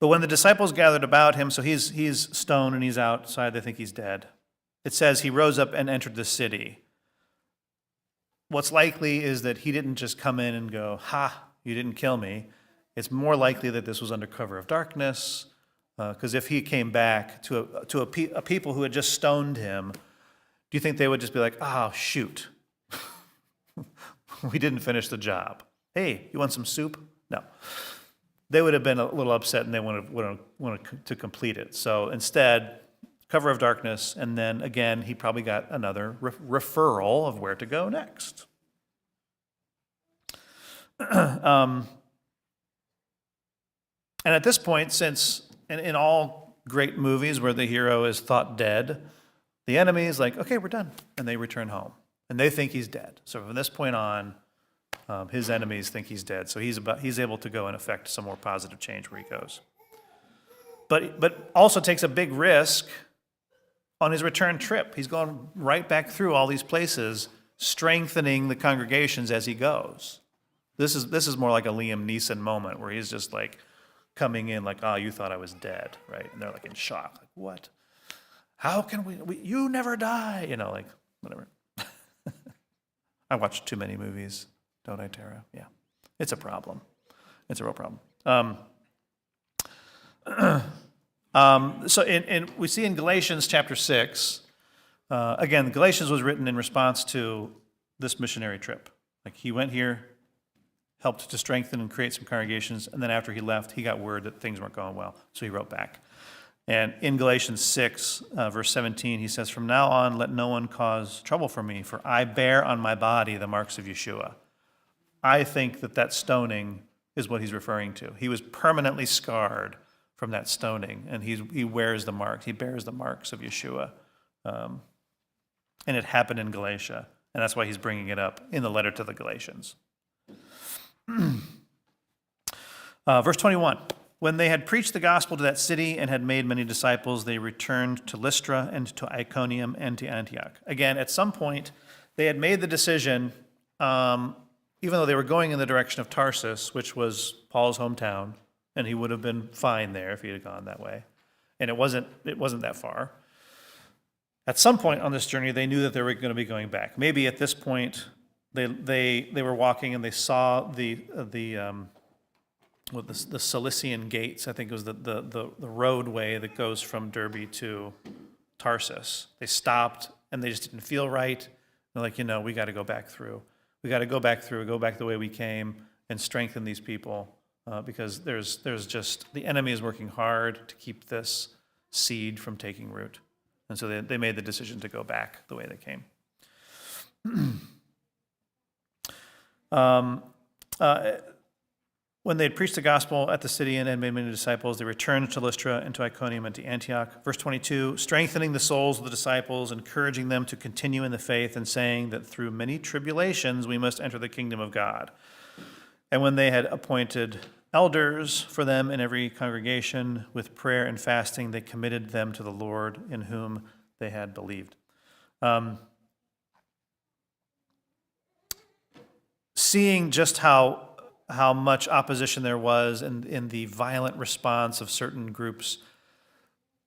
But when the disciples gathered about him, so he's stoned and he's outside, they think he's dead. It says he rose up and entered the city. What's likely is that he didn't just come in and go, "Ha, you didn't kill me." It's more likely that this was under cover of darkness, because if he came back to a people who had just stoned him, do you think they would just be like, "Oh, shoot, we didn't finish the job. Hey, you want some soup?" No. They would have been a little upset and they wanted to complete it. So instead, cover of darkness, and then again, he probably got another referral of where to go next. And at this point, since in all great movies where the hero is thought dead, the enemy is like, "Okay, we're done," and they return home, and they think he's dead. So from this point on, his enemies think he's dead. So he's able to go and affect some more positive change where he goes. But also takes a big risk on his return trip. He's going right back through all these places, strengthening the congregations as he goes. This is more like a Liam Neeson moment where he's just like coming in like, "Oh, you thought I was dead," right? And they're like in shock, like, "What? How can we you never die?" You know, like, whatever. I watch too many movies, don't I, Tara? Yeah. It's a problem. It's a real problem. So we see in Galatians chapter 6, again, Galatians was written in response to this missionary trip. Like, he went here, helped to strengthen and create some congregations, and then after he left, he got word that things weren't going well, so he wrote back. And in Galatians 6, verse 17, he says, "From now on, let no one cause trouble for me, for I bear on my body the marks of Yeshua." I think that stoning is what he's referring to. He was permanently scarred from that stoning, and he wears the marks. He bears the marks of Yeshua. And it happened in Galatia, and that's why he's bringing it up in the letter to the Galatians. Verse 21, "When they had preached the gospel to that city and had made many disciples, they returned to Lystra and to Iconium and to Antioch." Again, at some point, they had made the decision, even though they were going in the direction of Tarsus, which was Paul's hometown, and he would have been fine there if he had gone that way. And it wasn't that far. At some point on this journey, they knew that they were going to be going back. Maybe at this point, they were walking and they saw the Cilician gates. I think it was the roadway that goes from Derbe to Tarsus. They stopped and they just didn't feel right. They're like, we got to go back through. We got to go back the way we came and strengthen these people because there's just the enemy is working hard to keep this seed from taking root. And so they made the decision to go back the way they came. When they had preached the gospel at the city and had made many disciples, they returned to Lystra and to Iconium and to Antioch. Verse 22, "Strengthening the souls of the disciples, encouraging them to continue in the faith, and saying that through many tribulations we must enter the kingdom of God. And when they had appointed elders for them in every congregation, with prayer and fasting, they committed them to the Lord in whom they had believed." Seeing just how much opposition there was in the violent response of certain groups,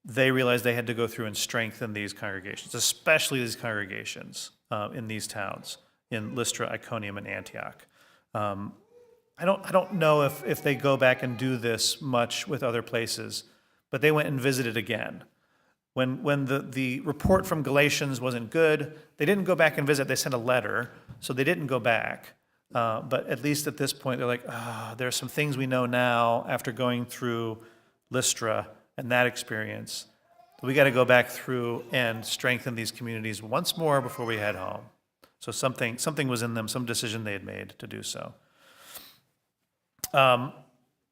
they realized they had to go through and strengthen these congregations, especially these congregations in these towns, in Lystra, Iconium, and Antioch. I don't know if they go back and do this much with other places, but they went and visited again. When the report from Galatians wasn't good, they didn't go back and visit. They sent a letter, so they didn't go back. But at least at this point, they're like, there are some things we know now after going through Lystra and that experience. We got to go back through and strengthen these communities once more before we head home. So something was in them, some decision they had made to do so.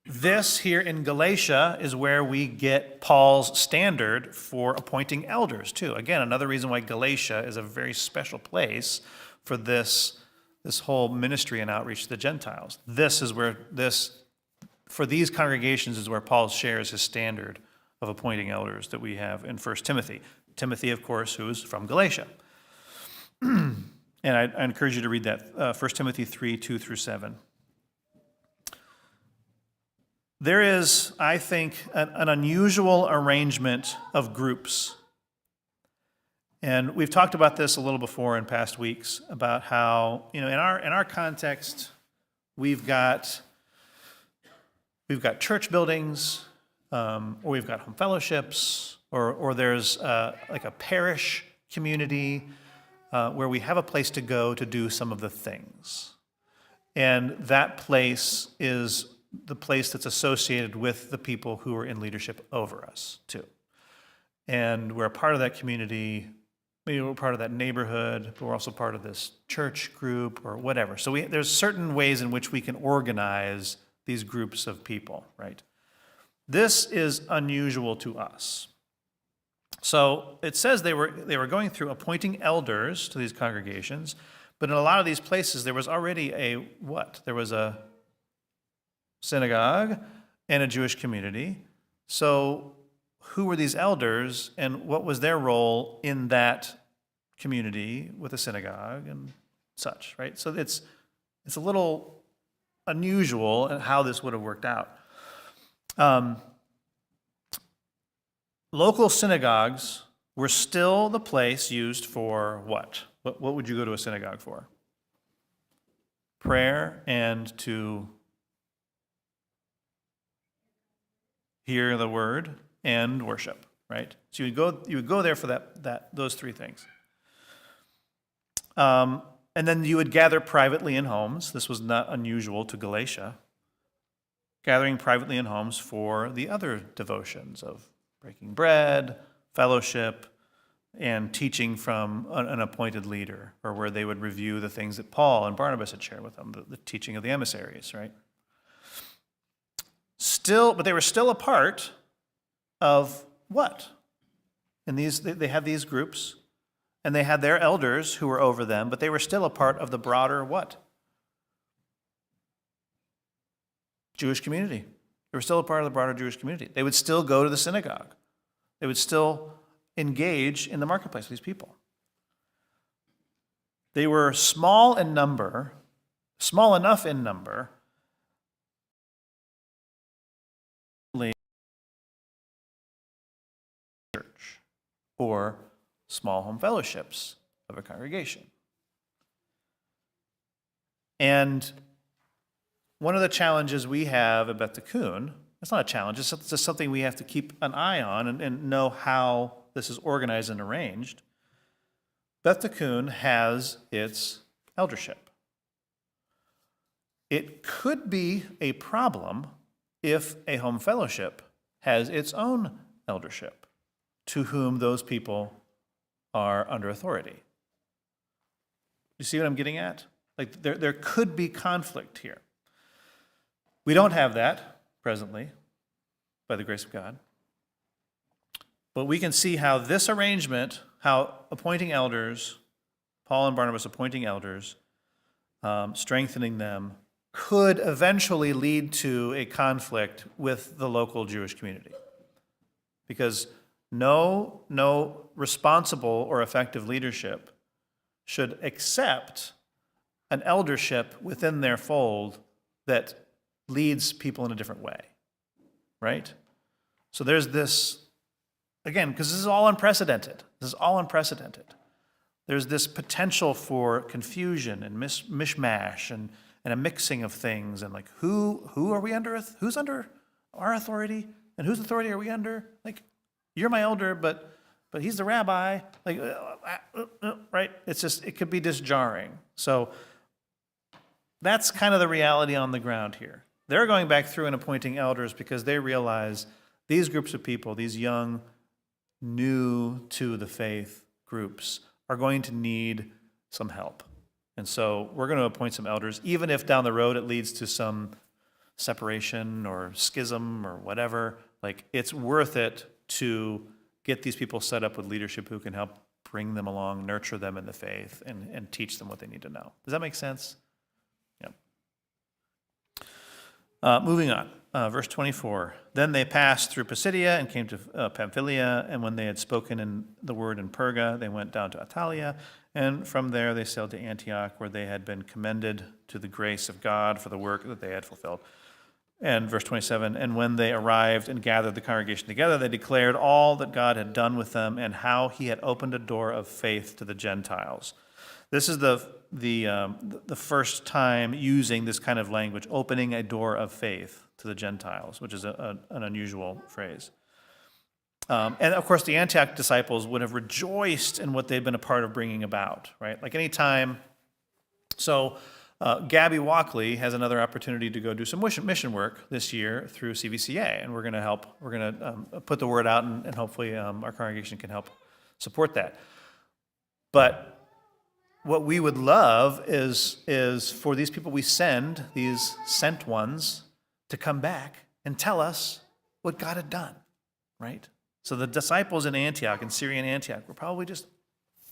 This here in Galatia is where we get Paul's standard for appointing elders too. Again, another reason why Galatia is a very special place for this whole ministry and outreach to the Gentiles. This is where for these congregations is where Paul shares his standard of appointing elders that we have in 1 Timothy. Timothy, of course, who is from Galatia. And I encourage you to read that, 1 Timothy 3, 2 through 7. There is, I think, an unusual arrangement of groups. And we've talked about this a little before in past weeks, about how, in our context, we've got church buildings, or we've got home fellowships, or there's like a parish community where we have a place to go to do some of the things. And that place is the place that's associated with the people who are in leadership over us, too. And we're a part of that community, maybe we're part of that neighborhood, but we're also part of this church group or whatever. So there's certain ways in which we can organize these groups of people, right? This is unusual to us. So it says they were going through appointing elders to these congregations, but in a lot of these places there was already There was a synagogue and a Jewish community. So who were these elders and what was their role in that community with a synagogue and such, right? So it's a little unusual in how this would have worked out. Local synagogues were still the place used for what? What would you go to a synagogue for? Prayer and to hear the word and worship, right? So you would go there for those three things. And then you would gather privately in homes. This was not unusual to Galatia. Gathering privately in homes for the other devotions of breaking bread, fellowship, and teaching from an appointed leader, or where they would review the things that Paul and Barnabas had shared with them, the teaching of the emissaries, right? But they were still a part of what? And they had these groups, and they had their elders who were over them, but they were still a part of the broader what? Jewish community. They were still a part of the broader Jewish community. They would still go to the synagogue. They would still engage in the marketplace with these people. They were small enough in number, church or small home fellowships of a congregation. And one of the challenges we have at Beth Tikkun, it's not a challenge, it's just something we have to keep an eye on and know how this is organized and arranged. Beth Tikkun has its eldership. It could be a problem if a home fellowship has its own eldership, to whom those people are under authority. You see what I'm getting at? Like there could be conflict here. We don't have that presently, by the grace of God. But we can see how this arrangement, how appointing elders, Paul and Barnabas appointing elders, strengthening them, could eventually lead to a conflict with the local Jewish community. Because no responsible or effective leadership should accept an eldership within their fold that leads people in a different way, right? So there's this again, because this is all unprecedented. This is all unprecedented. There's this potential for confusion and mishmash and a mixing of things, and like who are we under? Who's under our authority, and whose authority are we under? Like, you're my elder, but he's the rabbi. Like, right? It's just, it could be disjarring. So that's kind of the reality on the ground here. They're going back through and appointing elders because they realize these groups of people, these young, new to the faith groups, are going to need some help. And so we're going to appoint some elders, even if down the road it leads to some separation or schism or whatever. Like, it's worth it to get these people set up with leadership who can help bring them along, nurture them in the faith, and teach them what they need to know. Does that make sense? Yeah. Moving on. Verse 24. Then they passed through Pisidia and came to Pamphylia, and when they had spoken in the word in Perga, they went down to Attalia, and from there they sailed to Antioch, where they had been commended to the grace of God for the work that they had fulfilled. And verse 27, and when they arrived and gathered the congregation together, they declared all that God had done with them and how he had opened a door of faith to the Gentiles. This is the first time using this kind of language, opening a door of faith to the Gentiles, which is an unusual phrase. And of course, the Antioch disciples would have rejoiced in what they'd been a part of bringing about, right? Like any time. So Gabby Walkley has another opportunity to go do some mission work this year through CVCA, and we're going to help. We're going to put the word out, and hopefully our congregation can help support that. But what we would love is for these people we send, these sent ones, to come back and tell us what God had done, right? So the disciples in Antioch, in Syrian Antioch, were probably just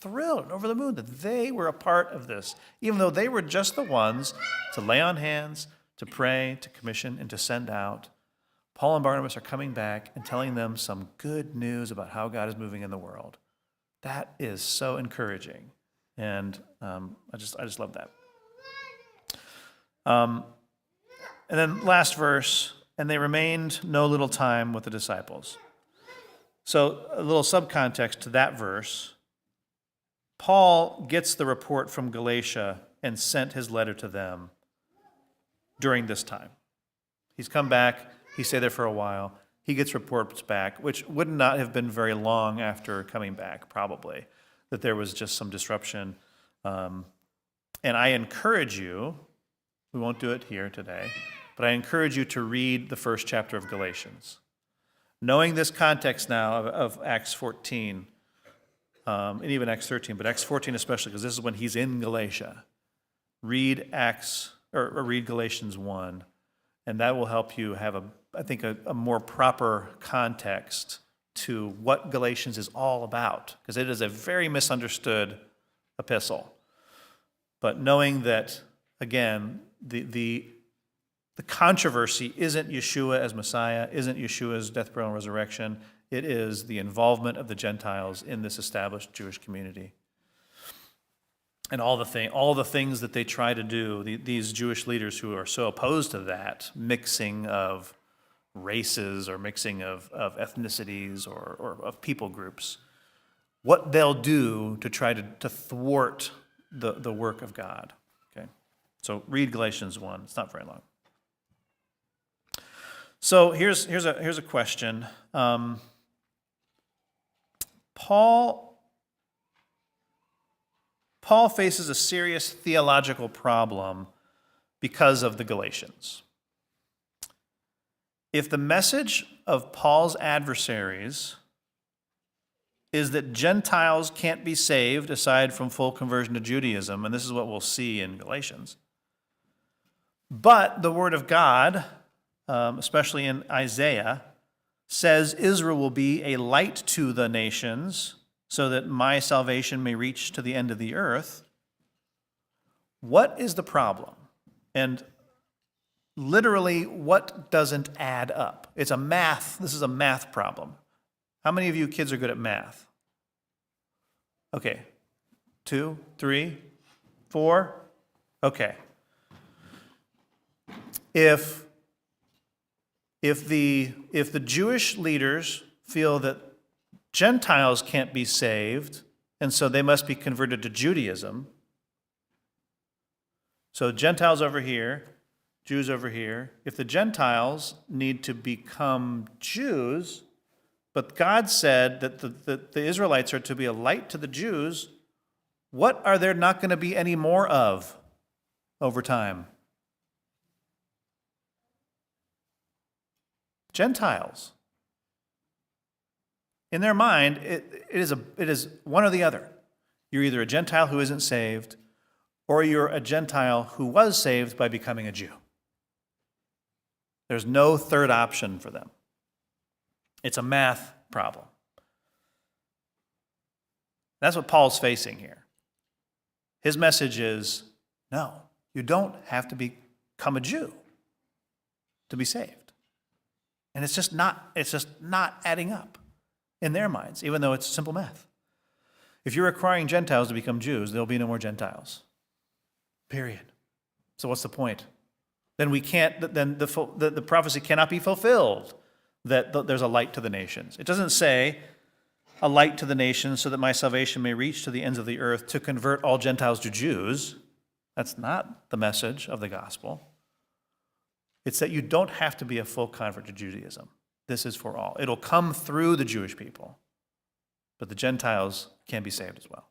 thrilled, over the moon, that they were a part of this, even though they were just the ones to lay on hands, to pray, to commission, and to send out. Paul and Barnabas are coming back and telling them some good news about how God is moving in the world. That is so encouraging, and I just love that. And then last verse, and they remained no little time with the disciples. So a little subcontext to that verse. Paul gets the report from Galatia and sent his letter to them during this time. He's come back, he stayed there for a while, he gets reports back, which would not have been very long after coming back, probably, that there was just some disruption. And I encourage you, we won't do it here today, but I encourage you to read the first chapter of Galatians. Knowing this context now of Acts 14, and even Acts 13, but Acts 14 especially, because this is when he's in Galatia. Read read Galatians 1, and that will help you have a more proper context to what Galatians is all about, because it is a very misunderstood epistle. But knowing that, again, the controversy isn't Yeshua as Messiah, isn't Yeshua's death, burial, and resurrection. It is the involvement of the Gentiles in this established Jewish community. And all the things that they try to do, these Jewish leaders who are so opposed to that mixing of races or mixing of ethnicities or of people groups, what they'll do to try to thwart the work of God. Okay, so read Galatians 1. It's not very long. So here's a question. Paul faces a serious theological problem because of the Galatians. If the message of Paul's adversaries is that Gentiles can't be saved aside from full conversion to Judaism, and this is what we'll see in Galatians, but the Word of God, especially in Isaiah, says Israel will be a light to the nations so that my salvation may reach to the end of the earth. What is the problem? And literally, what doesn't add up? This is a math problem. How many of you kids are good at math? Okay. 2, 3, 4? Okay. If the Jewish leaders feel that Gentiles can't be saved, and so they must be converted to Judaism. So Gentiles over here, Jews over here. If the Gentiles need to become Jews, but God said that the Israelites are to be a light to the Jews, what are there not going to be any more of over time? Gentiles. In their mind, it is one or the other. You're either a Gentile who isn't saved, or you're a Gentile who was saved by becoming a Jew. There's no third option for them. It's a math problem. That's what Paul's facing here. His message is, no, you don't have to become a Jew to be saved. And it's just not adding up in their minds, even though it's simple math. If you're requiring Gentiles to become Jews, there'll be no more Gentiles. Period. So what's the point? Then the prophecy cannot be fulfilled that there's a light to the nations. It doesn't say a light to the nations so that my salvation may reach to the ends of the earth to convert all Gentiles to Jews. That's not the message of the gospel. It's that you don't have to be a full convert to Judaism. This is for all. It'll come through the Jewish people, but the Gentiles can be saved as well.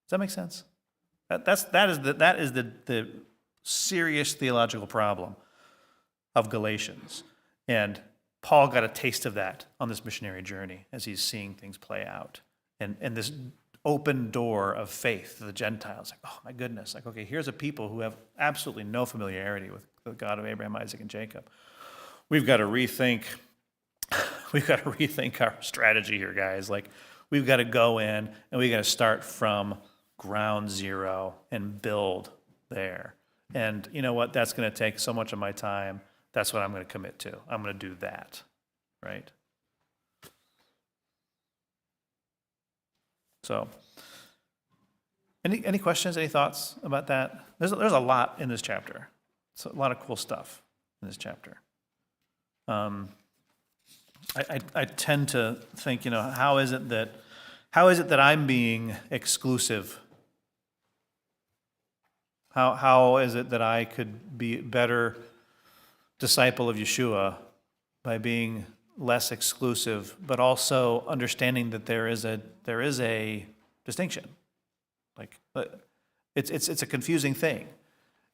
Does that make sense? That is the serious theological problem of Galatians. And Paul got a taste of that on this missionary journey as he's seeing things play out. And this open door of faith to the Gentiles. Like, oh my goodness. Like, okay, here's a people who have absolutely no familiarity with the God of Abraham, Isaac, and Jacob. We've got to rethink our strategy here, guys. Like, we've got to go in and we've got to start from ground zero and build there. And you know what? That's going to take so much of my time. That's what I'm going to commit to. I'm going to do that, right? So, any questions, any thoughts about that? There's a lot in this chapter. It's a lot of cool stuff in this chapter. I tend to think, how is it that I'm being exclusive? How is it that I could be a better disciple of Yeshua by being less exclusive, but also understanding that there is a distinction? Like, it's a confusing thing,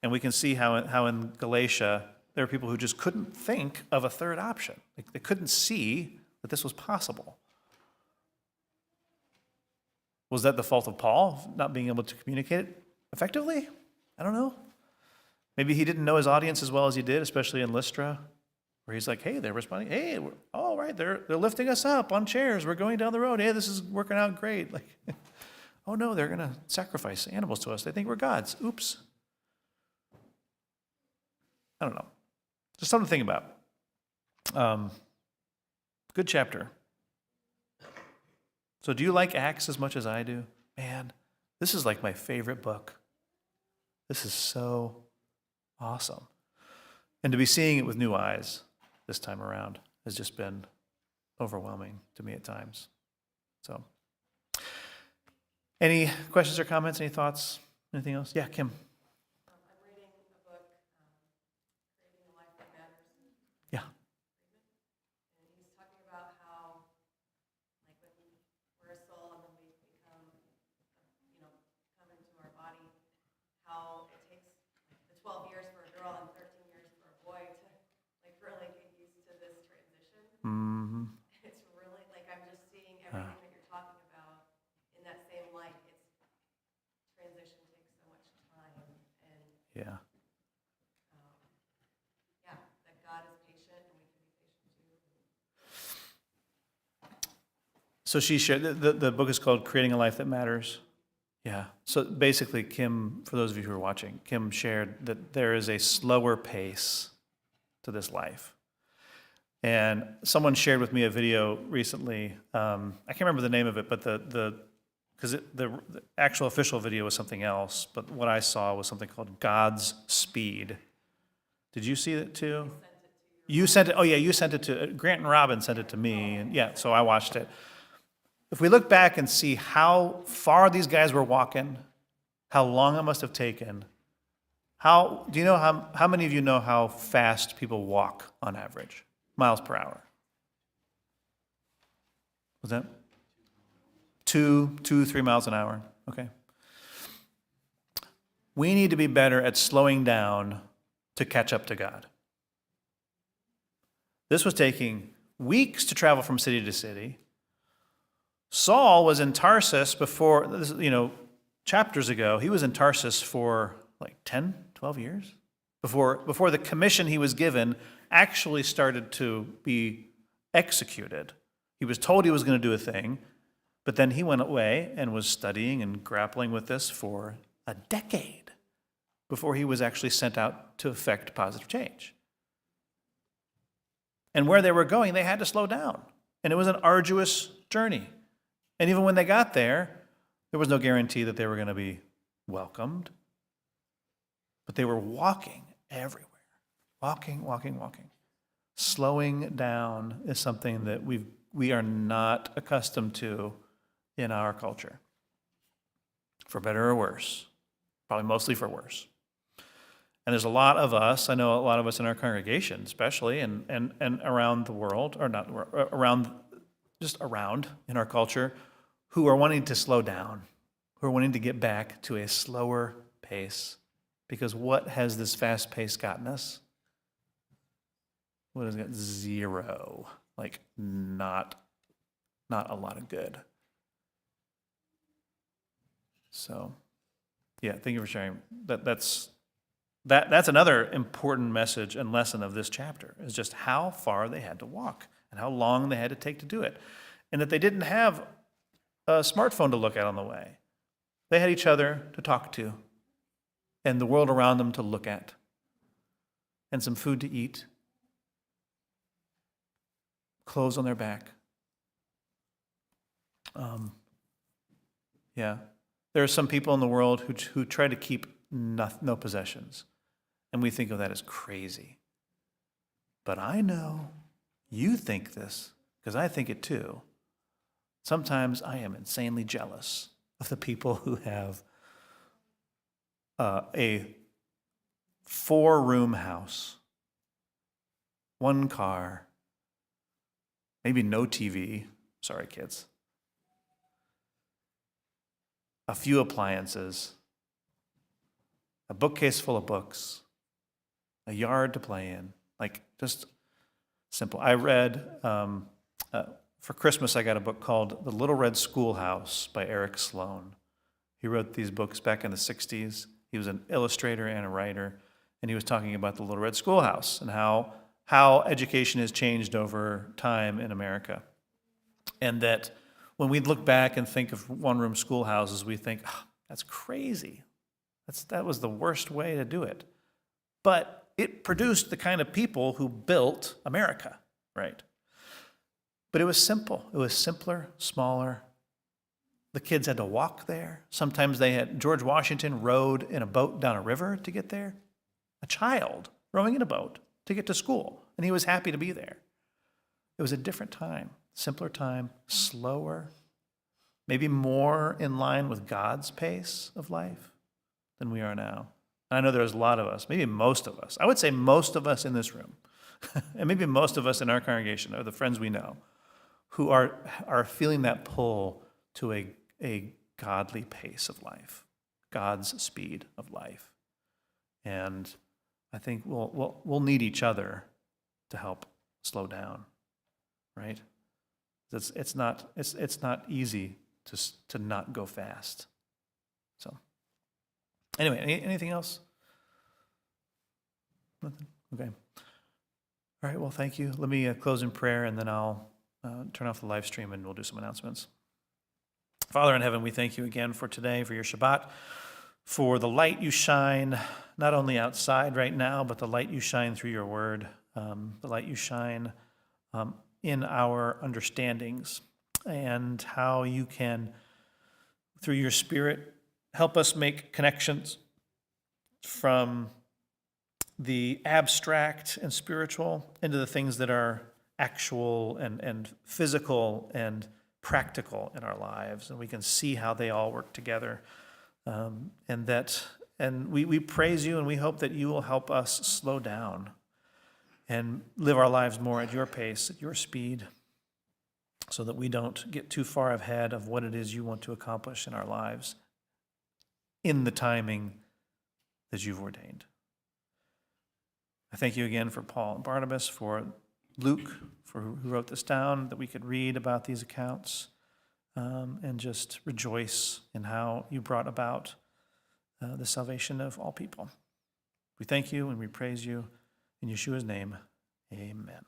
and we can see how in Galatia there are people who just couldn't think of a third option. Like, they couldn't see that this was possible. Was that the fault of Paul, not being able to communicate it effectively? I don't know. Maybe he didn't know his audience as well as he did, especially in Lystra, where he's like, hey, they're responding. Hey, all right, they're lifting us up on chairs. We're going down the road. Hey, this is working out great. Like, oh no, they're going to sacrifice animals to us. They think we're gods. Oops. I don't know. Just something to think about. Good chapter. So do you like Acts as much as I do? Man, this is like my favorite book. This is so awesome. And to be seeing it with new eyes this time around has just been overwhelming to me at times. So, any questions or comments, any thoughts, anything else? Yeah, Kim. I'm reading a book, Creating a Life That Matters. Yeah. And he's talking about how, like, when we're a soul and then we become, come into our body, how it takes the 12 years for a girl and 13 years for a boy to, like, really get used to this transition. Mm-hmm. It's really, like, I'm just seeing everything that you're talking about in that same light. Transition takes so much time, and Yeah. That God is patient, and we can be patient too. So she shared, the book is called Creating a Life That Matters. Yeah. So basically, Kim, for those of you who are watching, Kim shared that there is a slower pace to this life. And someone shared with me a video recently. I can't remember the name of it, but because the actual official video was something else, but what I saw was something called God's Speed. Did you see it too? You sent it. Oh yeah, you sent it to Grant and Robin sent it to me, and yeah, so I watched it. if we look back and see how far these guys were walking, how long it must have taken, do you know how many of you know how fast people walk on average? Miles per hour. Was that 3 miles an hour? Okay. We need to be better at slowing down to catch up to God. This was taking weeks to travel from city to city. Saul was in Tarsus before, chapters ago, he was in Tarsus for like 10, 12 years before the commission he was given actually started to be executed. He was told he was going to do a thing, but then he went away and was studying and grappling with this for a decade before he was actually sent out to effect positive change. And where they were going, they had to slow down. And it was an arduous journey. And even when they got there, there was no guarantee that they were going to be welcomed. But they were walking everywhere. Walking. Slowing down is something that we are not accustomed to in our culture. For better or worse. Probably mostly for worse. And there's a lot of us, I know a lot of us in our congregation especially, and around the world, or not around, just around in our culture, who are wanting to slow down, who are wanting to get back to a slower pace. Because what has this fast pace gotten us? What has it got? Zero. Like, not a lot of good. So, yeah, thank you for sharing. That's another important message and lesson of this chapter, is just how far they had to walk and how long they had to take to do it. And that they didn't have a smartphone to look at on the way. They had each other to talk to and the world around them to look at and some food to eat, clothes on their back. There are some people in the world who try to keep no possessions, and we think of that as crazy. But I know you think this, because I think it too. Sometimes I am insanely jealous of the people who have a 4-room house, 1 car, maybe no TV. Sorry, kids. A few appliances, a bookcase full of books, a yard to play in, like just simple. I read, for Christmas, I got a book called The Little Red Schoolhouse by Eric Sloan. He wrote these books back in the 60s. He was an illustrator and a writer, and he was talking about the Little Red Schoolhouse and how education has changed over time in America. And that when we look back and think of one-room schoolhouses, we think, oh, that's crazy. That was the worst way to do it. But it produced the kind of people who built America, right? But it was simple. It was simpler, smaller. The kids had to walk there. Sometimes George Washington rowed in a boat down a river to get there. A child rowing in a boat to get to school, and he was happy to be there. It was a different time, simpler time, slower, maybe more in line with God's pace of life than we are now. And I know there's a lot of us, maybe most of us. I would say most of us in this room, and maybe most of us in our congregation, or the friends we know, who are feeling that pull to a godly pace of life, God's speed of life. And I think we'll need each other to help slow down, right? It's not easy to not go fast. So anyway, anything else? Nothing? Okay. All right, well, thank you. Let me close in prayer, and then I'll turn off the live stream and we'll do some announcements. Father in heaven, we thank you again for today, for your Shabbat, for the light you shine, not only outside right now, but the light you shine through your word, the light you shine in our understandings, and how you can, through your Spirit, help us make connections from the abstract and spiritual into the things that are actual and physical and practical in our lives, and we can see how they all work together. And we praise you, and we hope that you will help us slow down and live our lives more at your pace, at your speed, so that we don't get too far ahead of what it is you want to accomplish in our lives in the timing that you've ordained. I thank you again for Paul and Barnabas, for Luke, for who wrote this down, that we could read about these accounts and just rejoice in how you brought about the salvation of all people. We thank you and we praise you. In Yeshua's name, amen.